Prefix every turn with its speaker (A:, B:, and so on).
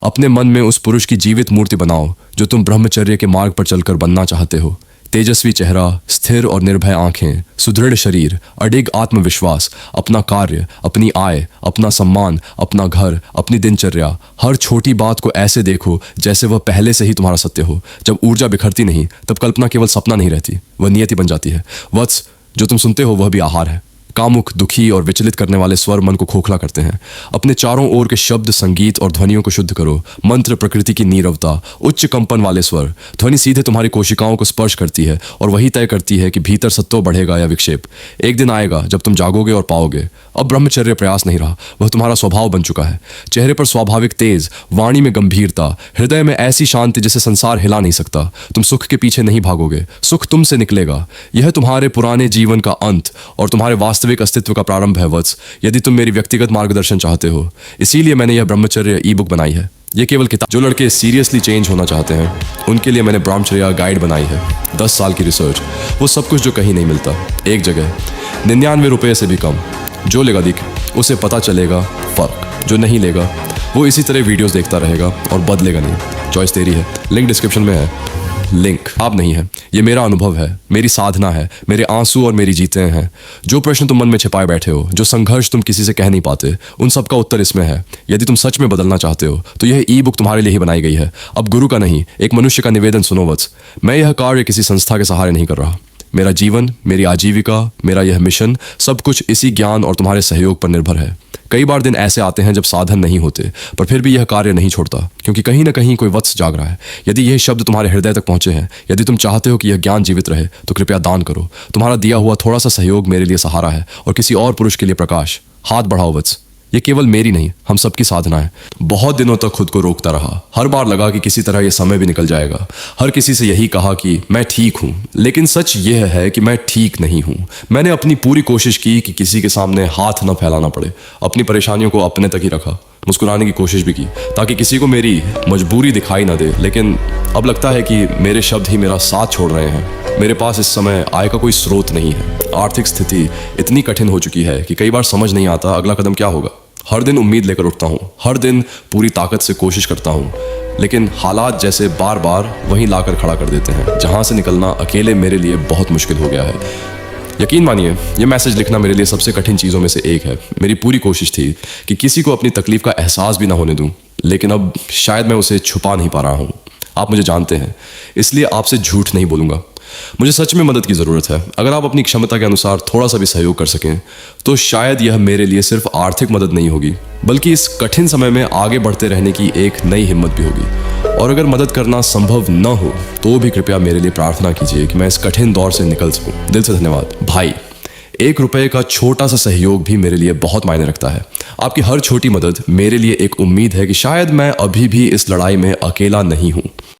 A: अपने मन में उस पुरुष की जीवित मूर्ति बनाओ जो तुम ब्रह्मचर्य के मार्ग पर चलकर बनना चाहते हो। तेजस्वी चेहरा, स्थिर और निर्भय आंखें, सुदृढ़ शरीर, अडिग आत्मविश्वास, अपना कार्य, अपनी आय, अपना सम्मान, अपना घर, अपनी दिनचर्या, हर छोटी बात को ऐसे देखो जैसे वह पहले से ही तुम्हारा सत्य हो। जब ऊर्जा बिखरती नहीं तब कल्पना केवल सपना नहीं रहती, वह नियति बन जाती है। वत्स, जो तुम सुनते हो वह भी आहार है। कामुक, दुखी और विचलित करने वाले स्वर मन को खोखला करते हैं। अपने चारों ओर के शब्द, संगीत और ध्वनियों को शुद्ध करो। मंत्र प्रकृति की नीरवता, उच्च कंपन वाले स्वर। ध्वनि सीधे तुम्हारी कोशिकाओं को स्पर्श करती है और वही तय करती है कि भीतर सत्व बढ़ेगा या विक्षेप। एक दिन आएगा जब तुम जागोगे और पाओगे अब ब्रह्मचर्य प्रयास नहीं रहा, वह तुम्हारा स्वभाव बन चुका है। चेहरे पर स्वाभाविक तेज, वाणी में गंभीरता, हृदय में ऐसी शांति जिसे संसार हिला नहीं सकता। तुम सुख के पीछे नहीं भागोगे, सुख तुमसे निकलेगा। यह तुम्हारे पुराने जीवन का अंत और तुम्हारे वास्तविक अस्तित्व का प्रारंभ है वत्स, यदि तुम मेरी व्यक्तिगत मार्गदर्शन चाहते हो। इसीलिए मैंने यह ब्रह्मचर्य ई बुक बनाई है। ये केवल किताब, जो लड़के सीरियसली चेंज होना चाहते हैं उनके लिए मैंने ब्रह्मचर्य गाइड बनाई है। 10 साल की रिसर्च, वो सब कुछ जो कहीं नहीं मिलता, एक जगह, 99 रुपये से भी कम। जो लेगा दिख उसे पता चलेगा फर्क, जो नहीं लेगा वो इसी तरह वीडियोस देखता रहेगा और बदलेगा नहीं। चॉइस तेरी है, लिंक डिस्क्रिप्शन में है। लिंक आप नहीं है, ये मेरा अनुभव है, मेरी साधना है, मेरे आंसू और मेरी जीतें हैं। जो प्रश्न तुम मन में छिपाए बैठे हो, जो संघर्ष तुम किसी से कह नहीं पाते, उन सब का उत्तर इसमें है। यदि तुम सच में बदलना चाहते हो तो यह ई बुक तुम्हारे लिए ही बनाई गई है। अब गुरु का नहीं, एक मनुष्य का निवेदन सुनो वत्स। मैं यह कार्य किसी संस्था के सहारे नहीं कर रहा। मेरा जीवन, मेरी आजीविका, मेरा यह मिशन, सब कुछ इसी ज्ञान और तुम्हारे सहयोग पर निर्भर है। कई बार दिन ऐसे आते हैं जब साधन नहीं होते, पर फिर भी यह कार्य नहीं छोड़ता, क्योंकि कहीं ना कहीं कोई वत्स जाग रहा है। यदि यह शब्द तुम्हारे हृदय तक पहुंचे हैं, यदि तुम चाहते हो कि यह ज्ञान जीवित रहे, तो कृपया दान करो। तुम्हारा दिया हुआ थोड़ा सा सहयोग मेरे लिए सहारा है और किसी और पुरुष के लिए प्रकाश। हाथ बढ़ाओ वत्स, ये केवल मेरी नहीं, हम सबकी साधना है। बहुत दिनों तक खुद को रोकता रहा, हर बार लगा कि किसी तरह यह समय भी निकल जाएगा। हर किसी से यही कहा कि मैं ठीक हूँ, लेकिन सच यह है कि मैं ठीक नहीं हूँ। मैंने अपनी पूरी कोशिश की कि किसी के सामने हाथ न फैलाना पड़े, अपनी परेशानियों को अपने तक ही रखा, मुस्कुराने की कोशिश भी की ताकि किसी को मेरी मजबूरी दिखाई ना दे। लेकिन अब लगता है कि मेरे शब्द ही मेरा साथ छोड़ रहे हैं। मेरे पास इस समय आय का कोई स्रोत नहीं है। आर्थिक स्थिति इतनी कठिन हो चुकी है कि कई बार समझ नहीं आता अगला कदम क्या होगा। हर दिन उम्मीद लेकर उठता हूँ, हर दिन पूरी ताकत से कोशिश करता हूँ, लेकिन हालात जैसे बार बार वहीं लाकर खड़ा कर देते हैं जहाँ से निकलना अकेले मेरे लिए बहुत मुश्किल हो गया है। यकीन मानिए, यह मैसेज लिखना मेरे लिए सबसे कठिन चीज़ों में से एक है। मेरी पूरी कोशिश थी कि किसी को अपनी तकलीफ का एहसास भी ना होने दूं, लेकिन अब शायद मैं उसे छुपा नहीं पा रहा हूँ। आप मुझे जानते हैं, इसलिए आपसे झूठ नहीं बोलूँगा। मुझे सच में मदद की ज़रूरत है। अगर आप अपनी क्षमता के अनुसार थोड़ा सा भी सहयोग कर सकें तो शायद यह मेरे लिए सिर्फ आर्थिक मदद नहीं होगी, बल्कि इस कठिन समय में आगे बढ़ते रहने की एक नई हिम्मत भी होगी। और अगर मदद करना संभव न हो तो भी कृपया मेरे लिए प्रार्थना कीजिए कि मैं इस कठिन दौर से निकल सकूं। दिल से धन्यवाद भाई। 1 रुपये का छोटा सा सहयोग भी मेरे लिए बहुत मायने रखता है। आपकी हर छोटी मदद मेरे लिए एक उम्मीद है कि शायद मैं अभी भी इस लड़ाई में अकेला नहीं हूँ।